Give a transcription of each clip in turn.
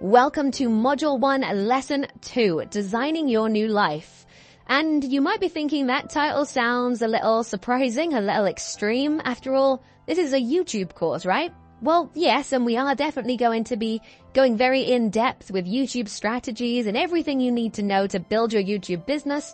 Welcome to Module 1, Lesson 2, Designing Your New Life. And you might be thinking that title sounds a little surprising, a little extreme. After all, this is a YouTube course, right? Well, yes, and we are definitely going to be going very in-depth with YouTube strategies and everything you need to know to build your YouTube business.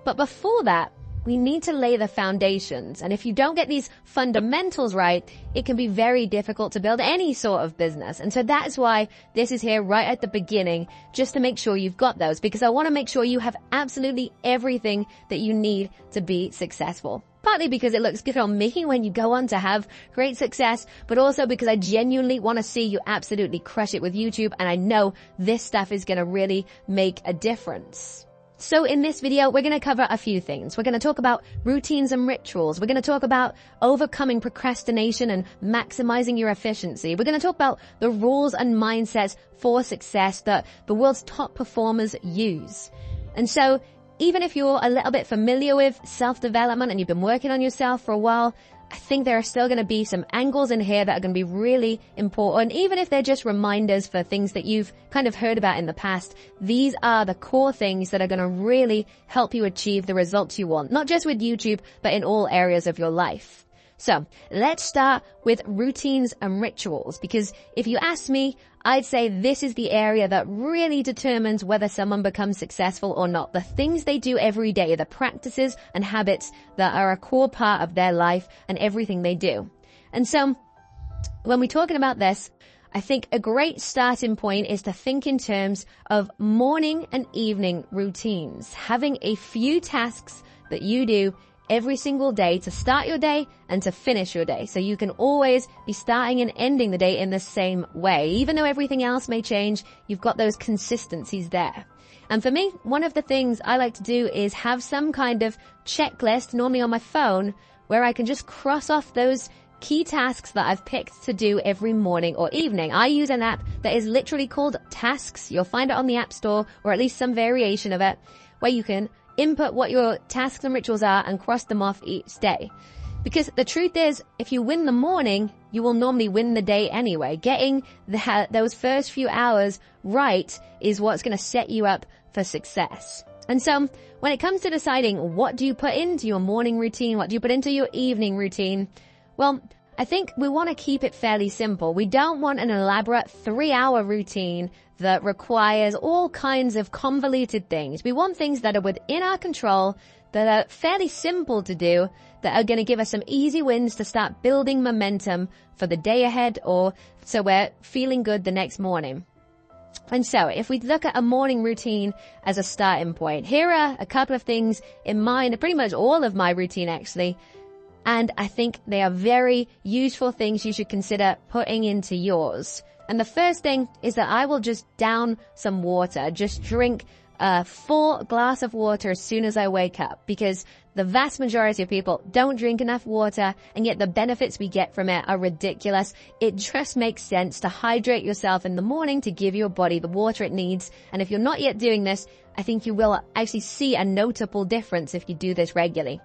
But before that, we need to lay the foundations. And if you don't get these fundamentals right, it can be very difficult to build any sort of business. And so that's why this is here right at the beginning, just to make sure you've got those, because I want to make sure you have absolutely everything that you need to be successful. Partly because it looks good on me when you go on to have great success, but also because I genuinely want to see you absolutely crush it with YouTube. And I know this stuff is going to really make a difference. So in this video, we're going to cover a few things. We're going to talk about routines and rituals. We're going to talk about overcoming procrastination and maximizing your efficiency. We're going to talk about the rules and mindsets for success that the world's top performers use. And so even if you're a little bit familiar with self-development and you've been working on yourself for a while, I think there are still going to be some angles in here that are going to be really important, even if they're just reminders for things that you've kind of heard about in the past. These are the core things that are going to really help you achieve the results you want, not just with YouTube, but in all areas of your life. So let's start with routines and rituals, because if you ask me, I'd say this is the area that really determines whether someone becomes successful or not. The things they do every day, the practices and habits that are a core part of their life and everything they do. And so when we're talking about this, I think a great starting point is to think in terms of morning and evening routines, having a few tasks that you do every single day to start your day and to finish your day. So you can always be starting and ending the day in the same way. Even though everything else may change, you've got those consistencies there. And for me, one of the things I like to do is have some kind of checklist, normally on my phone, where I can just cross off those key tasks that I've picked to do every morning or evening. I use an app that is literally called Tasks. You'll find it on the App Store, or at least some variation of it, where you can input what your tasks and rituals are and cross them off each day. Because the truth is, if you win the morning, you will normally win the day anyway. Getting those first few hours right is what's going to set you up for success. And so when it comes to deciding what do you put into your morning routine, what do you put into your evening routine, well, I think we want to keep it fairly simple. We don't want an elaborate 3-hour routine that requires all kinds of convoluted things. We want things that are within our control, that are fairly simple to do, that are going to give us some easy wins to start building momentum for the day ahead, or so we're feeling good the next morning. And so if we look at a morning routine as a starting point, here are a couple of things in mind, pretty much all of my routine actually. And I think they are very useful things you should consider putting into yours. And the first thing is that I will just down some water, just drink a full glass of water as soon as I wake up, because the vast majority of people don't drink enough water, and yet the benefits we get from it are ridiculous. It just makes sense to hydrate yourself in the morning to give your body the water it needs. And if you're not yet doing this, I think you will actually see a notable difference if you do this regularly.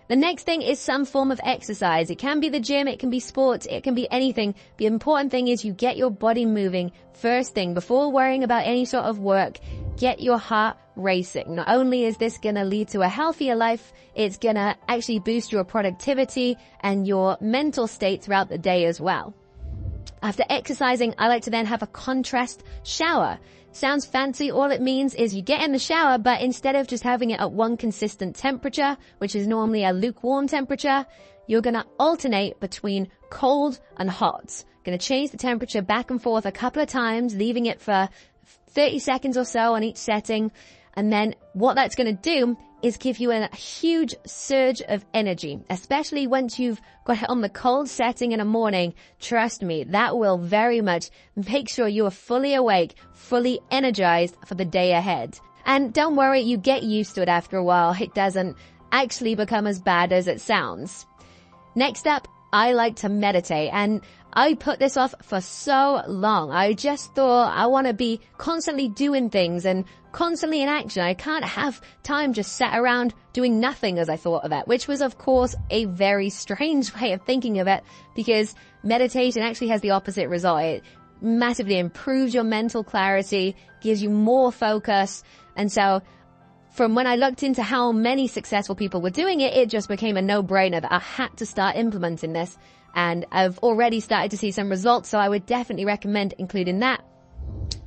The next thing is some form of exercise. It can be the gym, it can be sports, it can be anything. The important thing is you get your body moving first thing before worrying about any sort of work. Get your heart racing. Not only is this going to lead to a healthier life, it's going to actually boost your productivity and your mental state throughout the day as well. After exercising, I like to then have a contrast shower. Sounds fancy. All it means is you get in the shower, but instead of just having it at one consistent temperature, which is normally a lukewarm temperature, you're going to alternate between cold and hot. Going to change the temperature back and forth a couple of times, leaving it for 30 seconds or so on each setting. And then what that's going to do is give you a huge surge of energy, especially once you've got it on the cold setting in the morning. Trust me, that will very much make sure you are fully awake, fully energized for the day ahead. And don't worry, you get used to it after a while. It doesn't actually become as bad as it sounds. Next up, I like to meditate, and I put this off for so long. I just thought I want to be constantly doing things and constantly in action. I can't have time just sat around doing nothing, as I thought of it, which was, of course, a very strange way of thinking of it, because meditation actually has the opposite result. It massively improves your mental clarity, gives you more focus. And so from when I looked into how many successful people were doing it, it just became a no-brainer that I had to start implementing this. And I've already started to see some results, so I would definitely recommend including that.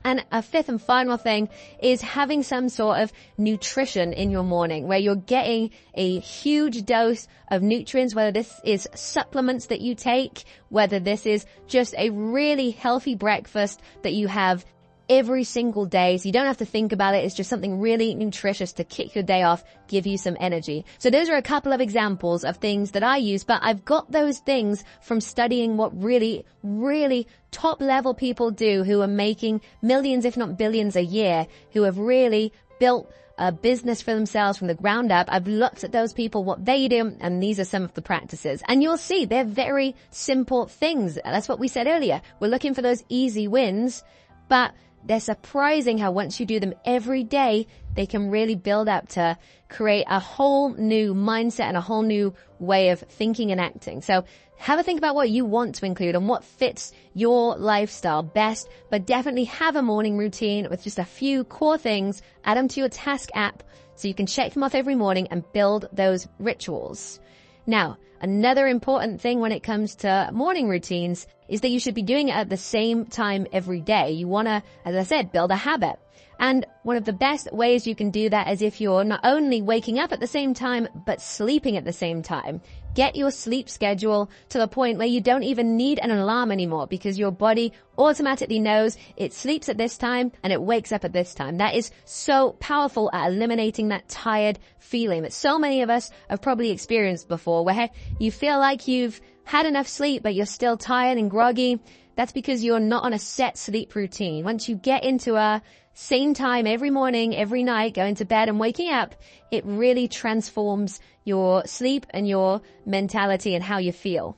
And a fifth and final thing is having some sort of nutrition in your morning where you're getting a huge dose of nutrients, whether this is supplements that you take, whether this is just a really healthy breakfast that you have every single day. So you don't have to think about it. It's just something really nutritious to kick your day off, give you some energy. So those are a couple of examples of things that I use, but I've got those things from studying what really, really top level people do who are making millions, if not billions a year, who have really built a business for themselves from the ground up. I've looked at those people, what they do, and these are some of the practices. And you'll see they're very simple things. That's what we said earlier. We're looking for those easy wins, but they're surprising how once you do them every day, they can really build up to create a whole new mindset and a whole new way of thinking and acting. So have a think about what you want to include and what fits your lifestyle best, but definitely have a morning routine with just a few core things. Add them to your task app so you can check them off every morning and build those rituals. Now, another important thing when it comes to morning routines is that you should be doing it at the same time every day. You want to, as I said, build a habit. And one of the best ways you can do that is if you're not only waking up at the same time, but sleeping at the same time. Get your sleep schedule to the point where you don't even need an alarm anymore because your body automatically knows it sleeps at this time and it wakes up at this time. That is so powerful at eliminating that tired feeling that so many of us have probably experienced before, where you feel like you've had enough sleep, but you're still tired and groggy. That's because you're not on a set sleep routine. Once you get into a same time every morning, every night, going to bed and waking up, it really transforms your sleep and your mentality and how you feel.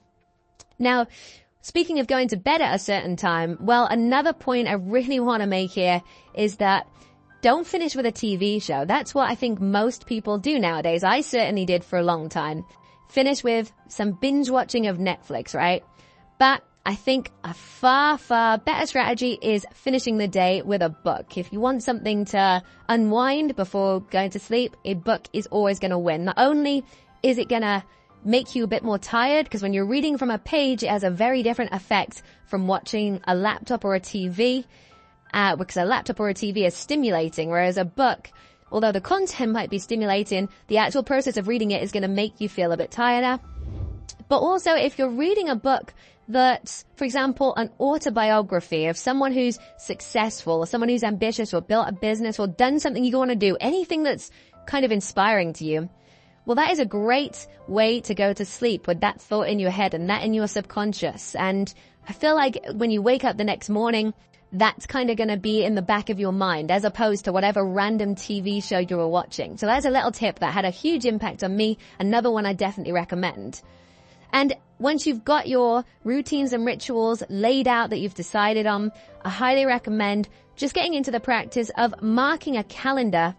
Now, speaking of going to bed at a certain time, well, another point I really want to make here is that don't finish with a TV show. That's what I think most people do nowadays. I certainly did for a long time. Finish with some binge watching of Netflix, right? But I think a far, far better strategy is finishing the day with a book. If you want something to unwind before going to sleep, a book is always going to win. Not only is it going to make you a bit more tired, because when you're reading from a page, it has a very different effect from watching a laptop or a TV, because a laptop or a TV is stimulating, whereas a book, although the content might be stimulating, the actual process of reading it is going to make you feel a bit tireder. But also, if you're reading a book that's, for example, an autobiography of someone who's successful or someone who's ambitious or built a business or done something you want to do, anything that's kind of inspiring to you, well, that is a great way to go to sleep with that thought in your head and that in your subconscious. And I feel like when you wake up the next morning, that's kind of going to be in the back of your mind as opposed to whatever random TV show you were watching. So that's a little tip that had a huge impact on me. Another one I definitely recommend. And once you've got your routines and rituals laid out that you've decided on, I highly recommend just getting into the practice of marking a calendar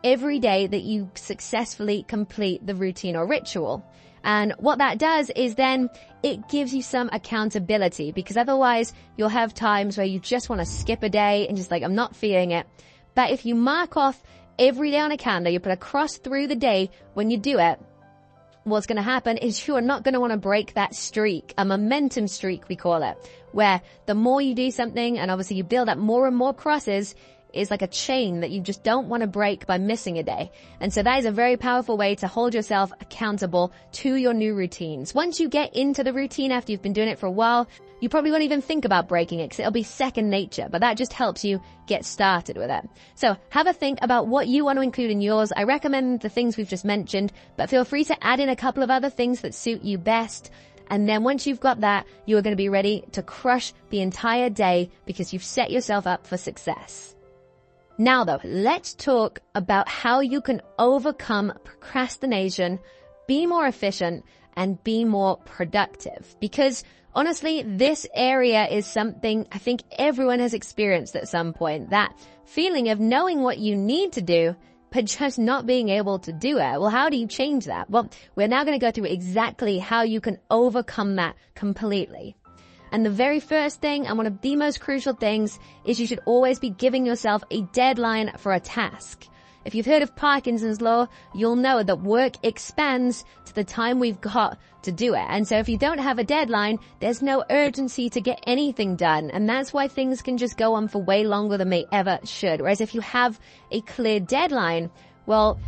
every day that you successfully complete the routine or ritual. And what that does is then it gives you some accountability, because otherwise you'll have times where you just want to skip a day and just like, I'm not feeling it. But if you mark off every day on a calendar, you put a cross through the day when you do it, what's going to happen is you are not going to want to break that streak, a momentum streak we call it, where the more you do something and obviously you build up more and more crosses, is like a chain that you just don't want to break by missing a day. And so that is a very powerful way to hold yourself accountable to your new routines. Once you get into the routine after you've been doing it for a while, you probably won't even think about breaking it because it'll be second nature, but that just helps you get started with it. So have a think about what you want to include in yours. I recommend the things we've just mentioned, but feel free to add in a couple of other things that suit you best. And then once you've got that, you are going to be ready to crush the entire day because you've set yourself up for success. Now though, let's talk about how you can overcome procrastination, be more efficient, and be more productive. Because honestly, this area is something I think everyone has experienced at some point. That feeling of knowing what you need to do, but just not being able to do it. Well, how do you change that? Well, we're now going to go through exactly how you can overcome that completely. And the very first thing, and one of the most crucial things, is you should always be giving yourself a deadline for a task. If you've heard of Parkinson's law, you'll know that work expands to the time we've got to do it. And so if you don't have a deadline, there's no urgency to get anything done. And that's why things can just go on for way longer than they ever should. Whereas if you have a clear deadline, well,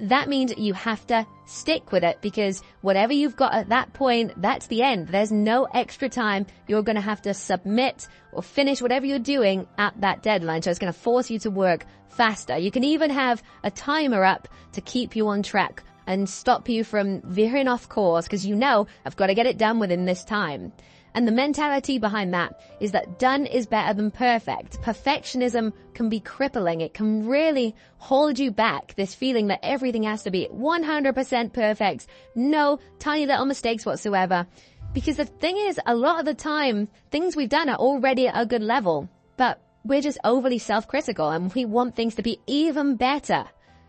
that means you have to stick with it, because whatever you've got at that point, that's the end. There's no extra time. You're going to have to submit or finish whatever you're doing at that deadline. So it's going to force you to work faster. You can even have a timer up to keep you on track and stop you from veering off course, because you know, I've got to get it done within this time. And the mentality behind that is that done is better than perfect. Perfectionism can be crippling. It can really hold you back, this feeling that everything has to be 100% perfect, no tiny little mistakes whatsoever. Because the thing is, a lot of the time, things we've done are already at a good level, but we're just overly self-critical and we want things to be even better.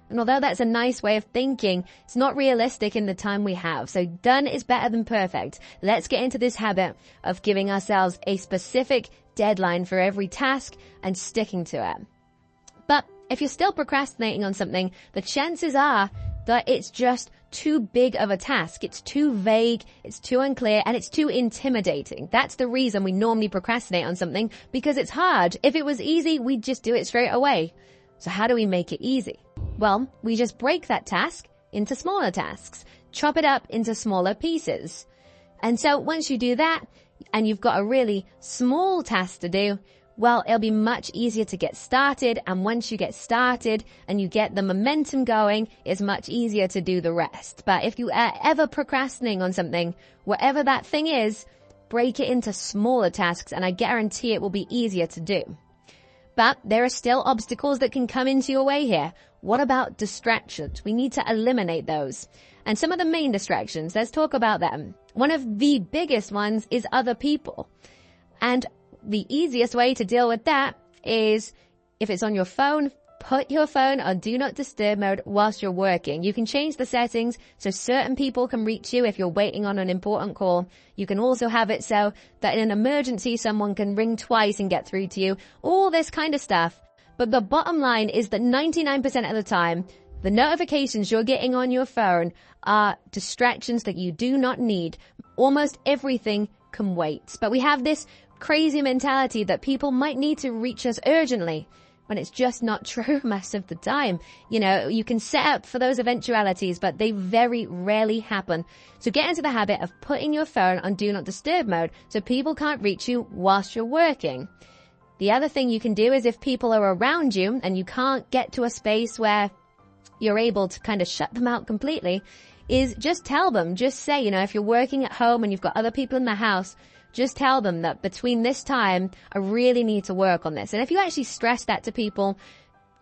And although that's a nice way of thinking, it's not realistic in the time we have. So done is better than perfect. Let's get into this habit of giving ourselves a specific deadline for every task and sticking to it. But if you're still procrastinating on something, the chances are that it's just too big of a task. It's too vague, it's too unclear, and it's too intimidating. That's the reason we normally procrastinate on something, because it's hard. If it was easy, we'd just do it straight away. So how do we make it easy? Well, we just break that task into smaller tasks, chop it up into smaller pieces. And so once you do that, and you've got a really small task to do, well, it'll be much easier to get started. And once you get started and you get the momentum going, it's much easier to do the rest. But if you are ever procrastinating on something, whatever that thing is, break it into smaller tasks, and I guarantee it will be easier to do. But there are still obstacles that can come into your way here. What about distractions? We need to eliminate those. And some of the main distractions, let's talk about them. One of the biggest ones is other people. And the easiest way to deal with that is, if it's on your phone, put your phone on Do Not Disturb mode whilst you're working. You can change the settings so certain people can reach you if you're waiting on an important call. You can also have it so that in an emergency, someone can ring twice and get through to you. All this kind of stuff. But the bottom line is that 99% of the time, the notifications you're getting on your phone are distractions that you do not need. Almost everything can wait. But we have this crazy mentality that people might need to reach us urgently, when it's just not true most of the time. You know, you can set up for those eventualities, but they very rarely happen. So get into the habit of putting your phone on Do Not Disturb mode so people can't reach you whilst you're working. The other thing you can do is, if people are around you and you can't get to a space where you're able to kind of shut them out completely, is just tell them, just say, you know, if you're working at home and you've got other people in the house, just tell them that between this time, I really need to work on this. And if you actually stress that to people,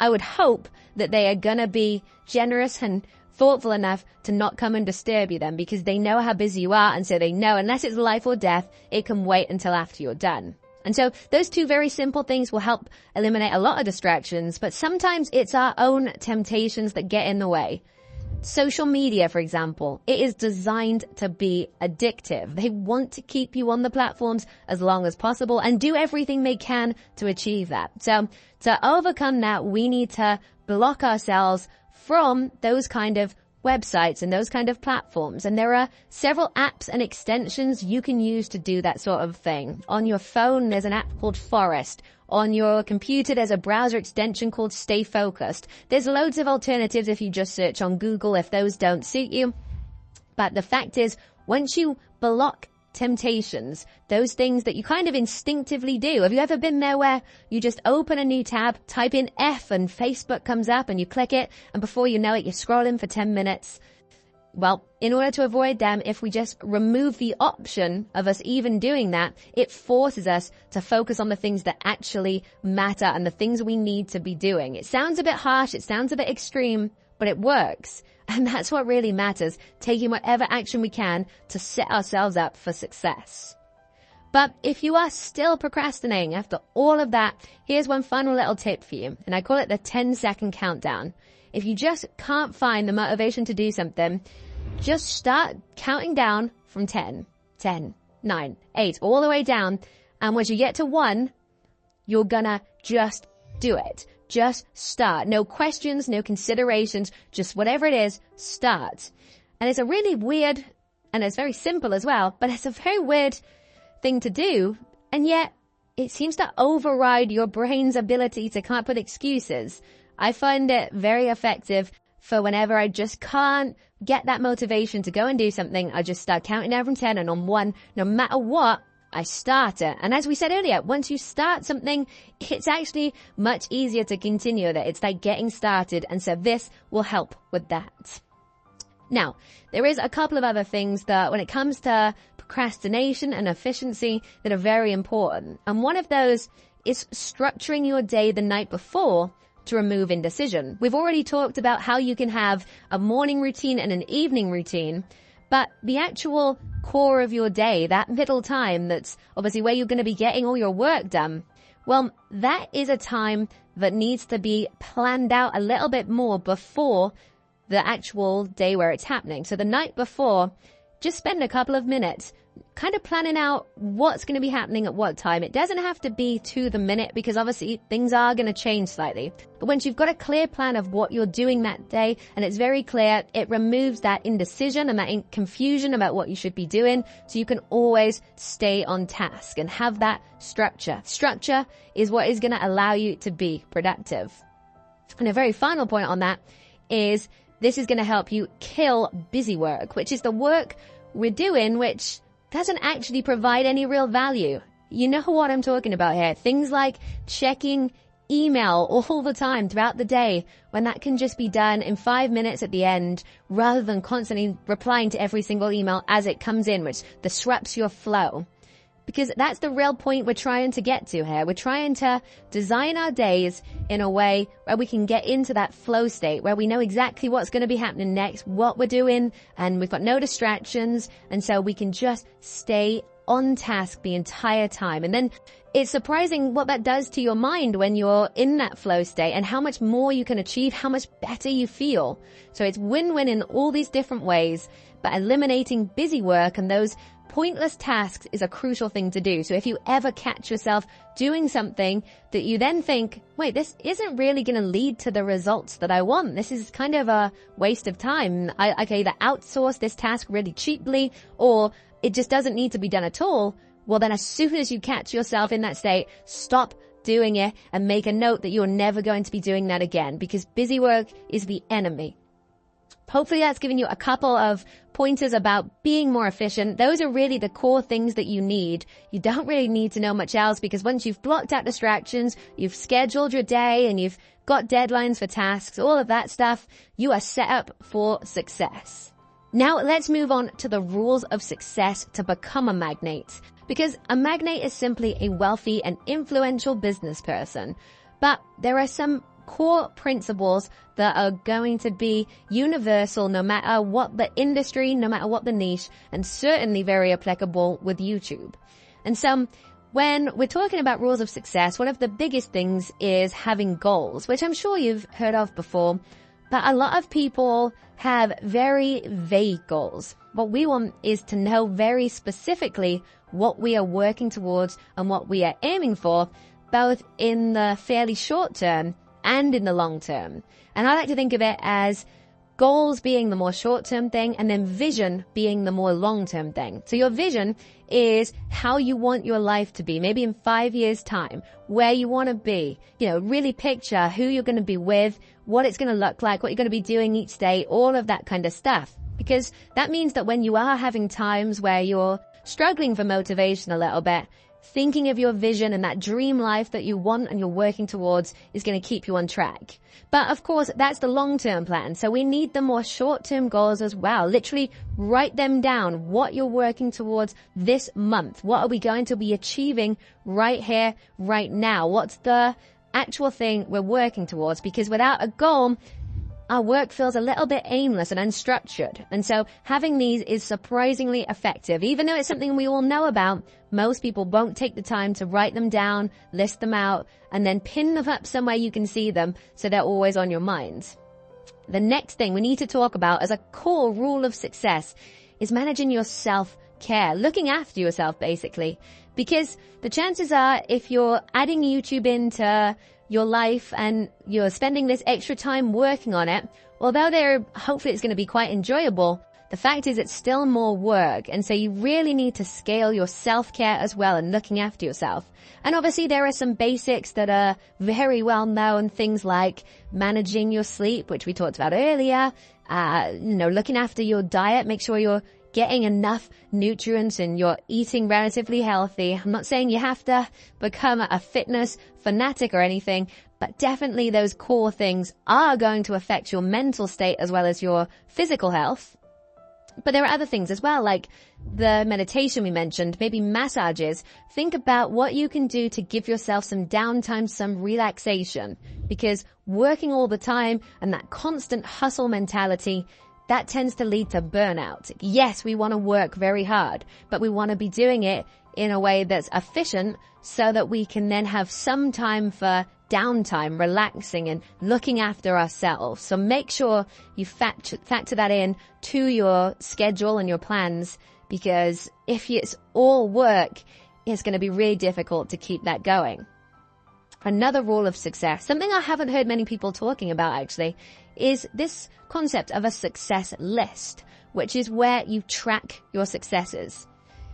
I would hope that they are going to be generous and thoughtful enough to not come and disturb you then, because they know how busy you are. And so they know, unless it's life or death, it can wait until after you're done. And so those two very simple things will help eliminate a lot of distractions. But sometimes it's our own temptations that get in the way. Social media, for example, it is designed to be addictive. They want to keep you on the platforms as long as possible and do everything they can to achieve that. So to overcome that, we need to block ourselves from those kind of websites and those kind of platforms. And there are several apps and extensions you can use to do that sort of thing. On your phone, there's an app called Forest. On your computer, there's a browser extension called Stay Focused. There's loads of alternatives if you just search on Google if those don't suit you. But the fact is, once you block temptations, those things that you kind of instinctively do. Have you ever been there where you just open a new tab, type in F, and Facebook comes up and you click it, and before you know it, you're scrolling for 10 minutes? Well, in order to avoid them, if we just remove the option of us even doing that, it forces us to focus on the things that actually matter and the things we need to be doing. It sounds a bit harsh, it sounds a bit extreme, but it works. And that's what really matters, taking whatever action we can to set ourselves up for success. But if you are still procrastinating after all of that, here's one final little tip for you, and I call it the 10-second countdown. If you just can't find the motivation to do something, just start counting down from 10, 10, 9, 8, all the way down. And once you get to 1, you're gonna just do it. Just start. No questions, no considerations, just whatever it is, start. And it's a really weird, and it's very simple as well, but it's a very weird thing to do. And yet it seems to override your brain's ability to come up with excuses. I find it very effective for whenever I just can't get that motivation to go and do something. I just start counting down from 10, and on 1, no matter what, I start it. And as we said earlier, once you start something, it's actually much easier to continue with it. It's like getting started. And so this will help with that. Now, there is a couple of other things that when it comes to procrastination and efficiency that are very important. And one of those is structuring your day the night before to remove indecision. We've already talked about how you can have a morning routine and an evening routine, but the actual core of your day, that middle time, that's obviously where you're going to be getting all your work done. Well, that is a time that needs to be planned out a little bit more before the actual day where it's happening. So the night before, just spend a couple of minutes kind of planning out what's going to be happening at what time. It doesn't have to be to the minute because obviously things are going to change slightly. But once you've got a clear plan of what you're doing that day and it's very clear, it removes that indecision and that confusion about what you should be doing, so you can always stay on task and have that structure. Structure is what is going to allow you to be productive. And a very final point on that is this is going to help you kill busy work, which is the work we're doing which doesn't actually provide any real value. You know what I'm talking about here. Things like checking email all the time throughout the day, when that can just be done in 5 minutes at the end rather than constantly replying to every single email as it comes in, which disrupts your flow. Because that's the real point we're trying to get to here. We're trying to design our days in a way where we can get into that flow state, where we know exactly what's going to be happening next, what we're doing, and we've got no distractions. And so we can just stay on task the entire time. And then it's surprising what that does to your mind when you're in that flow state and how much more you can achieve, how much better you feel. So it's win-win in all these different ways, but eliminating busy work and those pointless tasks is a crucial thing to do. So if you ever catch yourself doing something that you then think, wait, this isn't really going to lead to the results that I want. This is kind of a waste of time. I can either outsource this task really cheaply or it just doesn't need to be done at all. Well, then as soon as you catch yourself in that state, stop doing it and make a note that you're never going to be doing that again, because busy work is the enemy. Hopefully that's given you a couple of pointers about being more efficient. Those are really the core things that you need. You don't really need to know much else, because once you've blocked out distractions, you've scheduled your day and you've got deadlines for tasks, all of that stuff, you are set up for success. Now let's move on to the rules of success to become a magnate, because a magnate is simply a wealthy and influential business person. But there are some core principles that are going to be universal no matter what the industry, no matter what the niche, and certainly very applicable with YouTube. And so when we're talking about rules of success, one of the biggest things is having goals, which I'm sure you've heard of before, but a lot of people have very vague goals. What we want is to know very specifically what we are working towards and what we are aiming for, both in the fairly short term and in the long term. And I like to think of it as goals being the more short-term thing and then vision being the more long-term thing. So your vision is how you want your life to be, maybe in 5 years' time, where you want to be. You know, really picture who you're going to be with, what it's going to look like, what you're going to be doing each day, all of that kind of stuff. Because that means that when you are having times where you're struggling for motivation a little bit, thinking of your vision and that dream life that you want and you're working towards is going to keep you on track. But of course, that's the long-term plan. So we need the more short-term goals as well. Literally write them down, what you're working towards this month. What are we going to be achieving right here, right now? What's the actual thing we're working towards? Because without a goal, our work feels a little bit aimless and unstructured. And so having these is surprisingly effective. Even though it's something we all know about, most people won't take the time to write them down, list them out, and then pin them up somewhere you can see them so they're always on your minds. The next thing we need to talk about as a core rule of success is managing your self self-care, looking after yourself basically. Because the chances are if you're adding YouTube into your life and you're spending this extra time working on it, although hopefully it's going to be quite enjoyable, the fact is it's still more work. And so you really need to scale your self-care as well and looking after yourself. And obviously there are some basics that are very well known, things like managing your sleep, which we talked about earlier, looking after your diet, make sure you're getting enough nutrients and you're eating relatively healthy. I'm not saying you have to become a fitness fanatic or anything, but definitely those core things are going to affect your mental state as well as your physical health. But there are other things as well, like the meditation we mentioned, maybe massages. Think about what you can do to give yourself some downtime, some relaxation, because working all the time and that constant hustle mentality, that tends to lead to burnout. Yes, we want to work very hard, but we want to be doing it in a way that's efficient so that we can then have some time for downtime, relaxing and looking after ourselves. So make sure you factor that in to your schedule and your plans, because if it's all work, it's going to be really difficult to keep that going. Another rule of success, something I haven't heard many people talking about actually, is this concept of a success list, which is where you track your successes.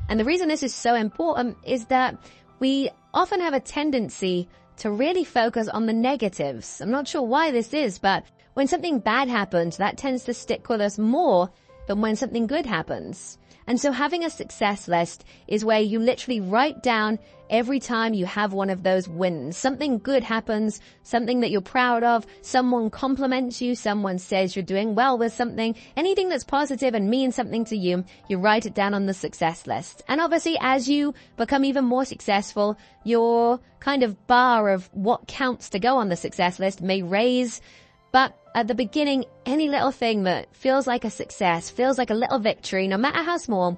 And the reason this is so important is that we often have a tendency to really focus on the negatives. I'm not sure why this is, but when something bad happens, that tends to stick with us more than when something good happens. And so having a success list is where you literally write down every time you have one of those wins. Something good happens, something that you're proud of, someone compliments you, someone says you're doing well with something, anything that's positive and means something to you, you write it down on the success list. And obviously as you become even more successful, your kind of bar of what counts to go on the success list may raise. But at the beginning, any little thing that feels like a success, feels like a little victory, no matter how small,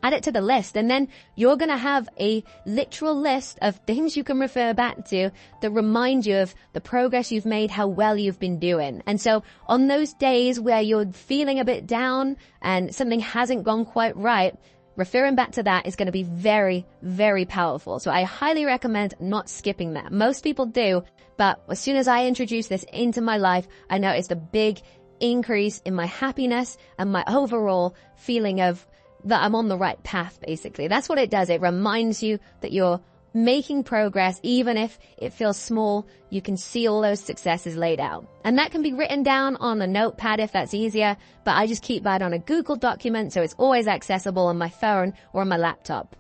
add it to the list. And then you're going to have a literal list of things you can refer back to that remind you of the progress you've made, how well you've been doing. And so on those days where you're feeling a bit down and something hasn't gone quite right, referring back to that is going to be very, very powerful. So I highly recommend not skipping that. Most people do, but as soon as I introduced this into my life, I noticed a big increase in my happiness and my overall feeling of that I'm on the right path, basically. That's what it does. It reminds you that you're making progress, even if it feels small. You can see all those successes laid out. And that can be written down on a notepad if that's easier, but I just keep that on a Google document so it's always accessible on my phone or on my laptop.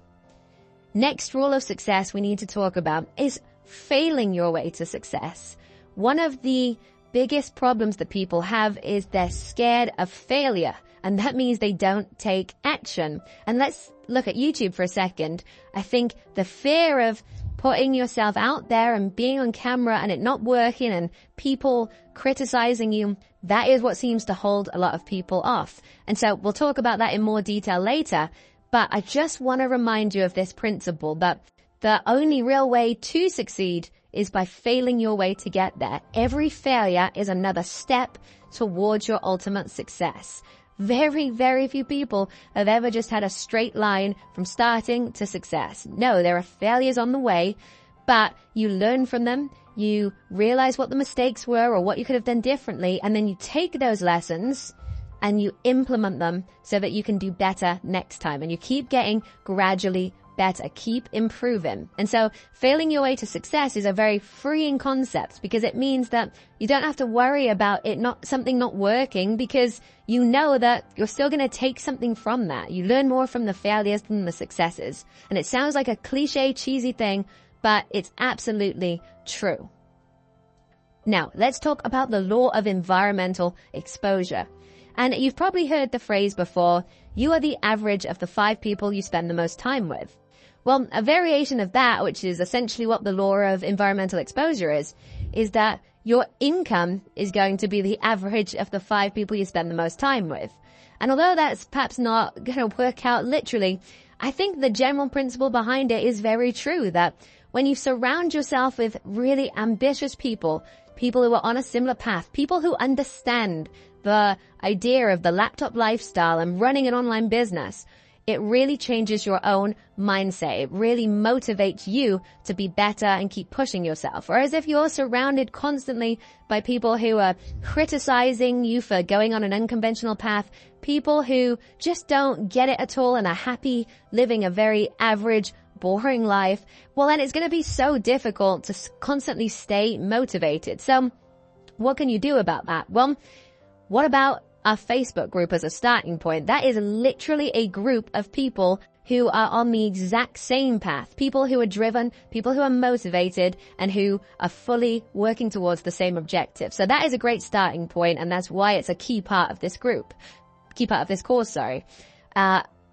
Next rule of success we need to talk about is failing your way to success. One of the biggest problems that people have is they're scared of failure. And that means they don't take action. And let's look at YouTube for a second. I think the fear of putting yourself out there and being on camera and it not working and people criticizing you, that is what seems to hold a lot of people off. And so we'll talk about that in more detail later. But I just want to remind you of this principle that the only real way to succeed is by failing your way to get there. Every failure is another step towards your ultimate success. Very, very few people have ever just had a straight line from starting to success. No, there are failures on the way, but you learn from them. You realize what the mistakes were or what you could have done differently, and then you take those lessons and you implement them so that you can do better next time. And you keep getting gradually better, keep improving. And so failing your way to success is a very freeing concept because it means that you don't have to worry about something not working, because you know that you're still going to take something from that. You learn more from the failures than the successes. And it sounds like a cliche, cheesy thing, but it's absolutely true. Now, let's talk about the law of environmental exposure. And you've probably heard the phrase before, you are the average of the 5 people you spend the most time with. Well, a variation of that, which is essentially what the law of environmental exposure is that your income is going to be the average of the 5 people you spend the most time with. And although that's perhaps not going to work out literally, I think the general principle behind it is very true, that when you surround yourself with really ambitious people who are on a similar path, people who understand the idea of the laptop lifestyle and running an online business, it really changes your own mindset. It really motivates you to be better and keep pushing yourself. Whereas if you're surrounded constantly by people who are criticizing you for going on an unconventional path, people who just don't get it at all and are happy living a very average, boring life, well, then it's going to be so difficult to constantly stay motivated. So what can you do about that? Well, what about a Facebook group as a starting point? That is literally a group of people who are on the exact same path. People who are driven, people who are motivated, and who are fully working towards the same objective. So that is a great starting point, and that's why it's a key part of this course, sorry.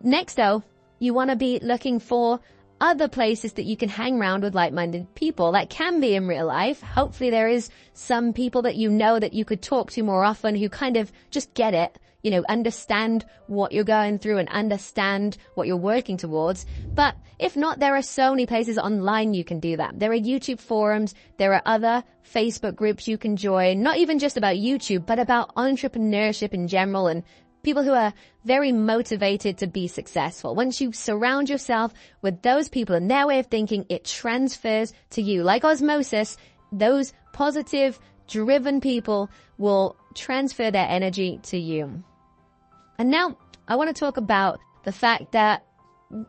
Next though, you want to be looking for other places that you can hang around with like-minded people. That can be in real life. Hopefully there is some people that you know that you could talk to more often who kind of just get it, you know, understand what you're going through and understand what you're working towards. But if not, there are so many places online you can do that. There are YouTube forums. There are other Facebook groups you can join, not even just about YouTube, but about entrepreneurship in general and people who are very motivated to be successful. Once you surround yourself with those people and their way of thinking, it transfers to you. Like osmosis, those positive, driven people will transfer their energy to you. And now I want to talk about the fact that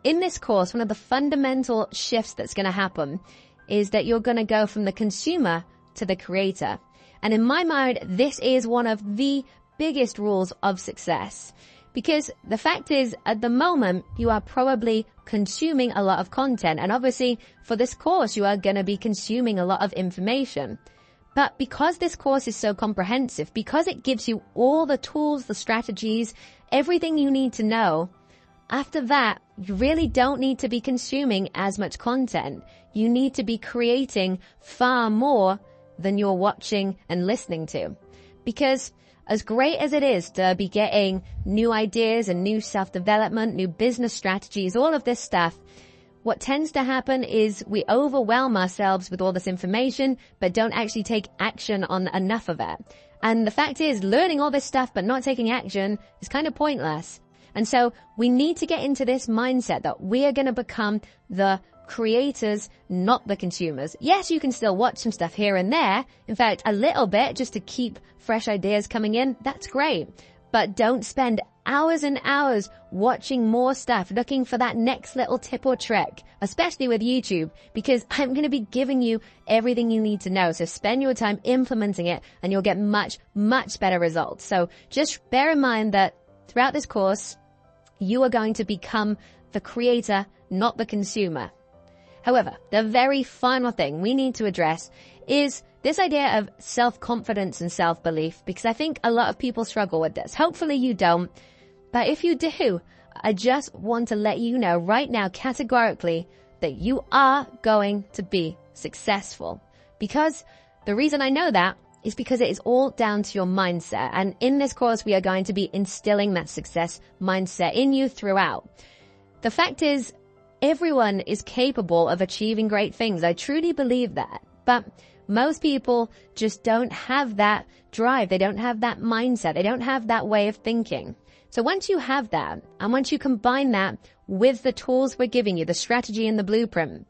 in this course, one of the fundamental shifts that's going to happen is that you're going to go from the consumer to the creator. And in my mind, this is one of the biggest rules of success, because the fact is, at the moment, you are probably consuming a lot of content, and obviously for this course you are going to be consuming a lot of information. But because this course is so comprehensive, because it gives you all the tools, the strategies, everything you need to know, after that you really don't need to be consuming as much content. You need to be creating far more than you're watching and listening to. Because as great as it is to be getting new ideas and new self-development, new business strategies, all of this stuff, what tends to happen is we overwhelm ourselves with all this information, but don't actually take action on enough of it. And the fact is, learning all this stuff but not taking action is kind of pointless. And so we need to get into this mindset that we are going to become the creators, not the consumers. Yes, you can still watch some stuff here and there. In fact, a little bit just to keep fresh ideas coming in. That's great. But don't spend hours and hours watching more stuff, looking for that next little tip or trick, especially with YouTube, because I'm going to be giving you everything you need to know. So spend your time implementing it and you'll get much, much better results. So just bear in mind that throughout this course, you are going to become the creator, not the consumer. However, the very final thing we need to address is this idea of self-confidence and self-belief, because I think a lot of people struggle with this. Hopefully you don't. But if you do, I just want to let you know right now categorically that you are going to be successful. Because the reason I know that is because it is all down to your mindset. And in this course, we are going to be instilling that success mindset in you throughout. The fact is, everyone is capable of achieving great things. I truly believe that. But most people just don't have that drive. They don't have that mindset. They don't have that way of thinking. So once you have that, and once you combine that with the tools we're giving you, the strategy and the blueprint,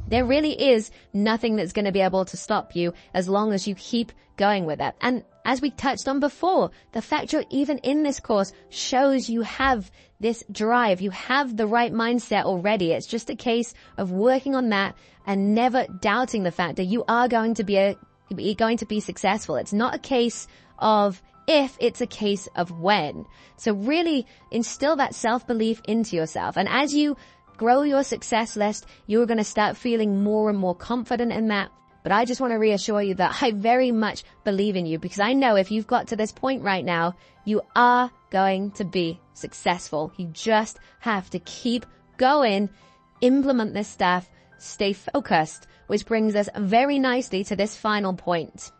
there really is nothing that's going to be able to stop you as long as you keep going with it. And as we touched on before, the fact you're even in this course shows you have this drive. You have the right mindset already. It's just a case of working on that and never doubting the fact that you are going to be successful. It's not a case of if, it's a case of when. So really instill that self-belief into yourself. And as you grow your success list, you're going to start feeling more and more confident in that. But I just want to reassure you that I very much believe in you, because I know if you've got to this point right now, you are going to be successful. You just have to keep going, implement this stuff, stay focused, which brings us very nicely to this final point.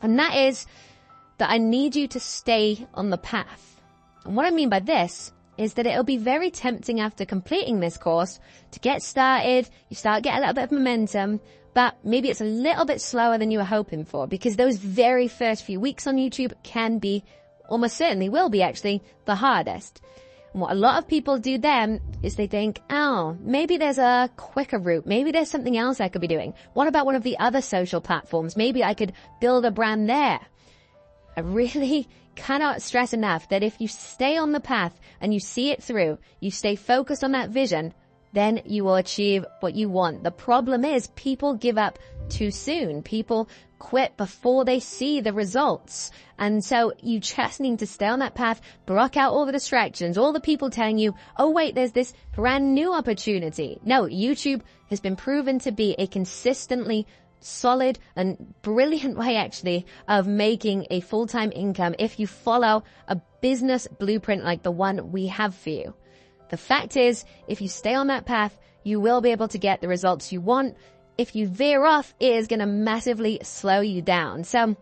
And that is that I need you to stay on the path. And what I mean by this is that it'll be very tempting after completing this course to get started. You start getting a little bit of momentum, but maybe it's a little bit slower than you were hoping for, because those very first few weeks on YouTube can be, almost certainly will be actually, the hardest. And what a lot of people do then is they think, oh, maybe there's a quicker route. Maybe there's something else I could be doing. What about one of the other social platforms? Maybe I could build a brand there. I really cannot stress enough that if you stay on the path and you see it through, you stay focused on that vision, then you will achieve what you want. The problem is people give up too soon. People quit before they see the results. And so you just need to stay on that path, block out all the distractions, all the people telling you, oh wait, there's this brand new opportunity. No, YouTube has been proven to be a consistently solid and brilliant way actually of making a full-time income if you follow a business blueprint like the one we have for you. The fact is, if you stay on that path, you will be able to get the results you want. If you veer off, it is going to massively slow you down. So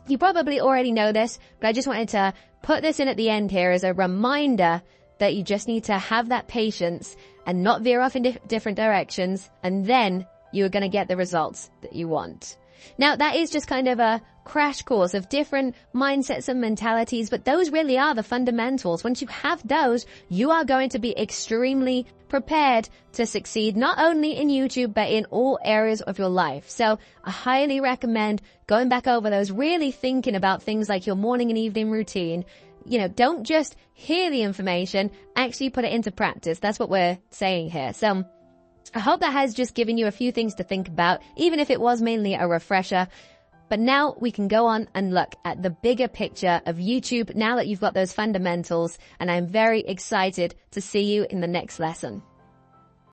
you probably already know this, but I just wanted to put this in at the end here as a reminder that you just need to have that patience and not veer off in different directions, and then you're going to get the results that you want. Now, that is just kind of a crash course of different mindsets and mentalities, but those really are the fundamentals. Once you have those, you are going to be extremely prepared to succeed, not only in YouTube, but in all areas of your life. So I highly recommend going back over those, really thinking about things like your morning and evening routine. You know, don't just hear the information, actually put it into practice. That's what we're saying here. So I hope that has just given you a few things to think about, even if it was mainly a refresher. But now we can go on and look at the bigger picture of YouTube now that you've got those fundamentals, and I'm very excited to see you in the next lesson.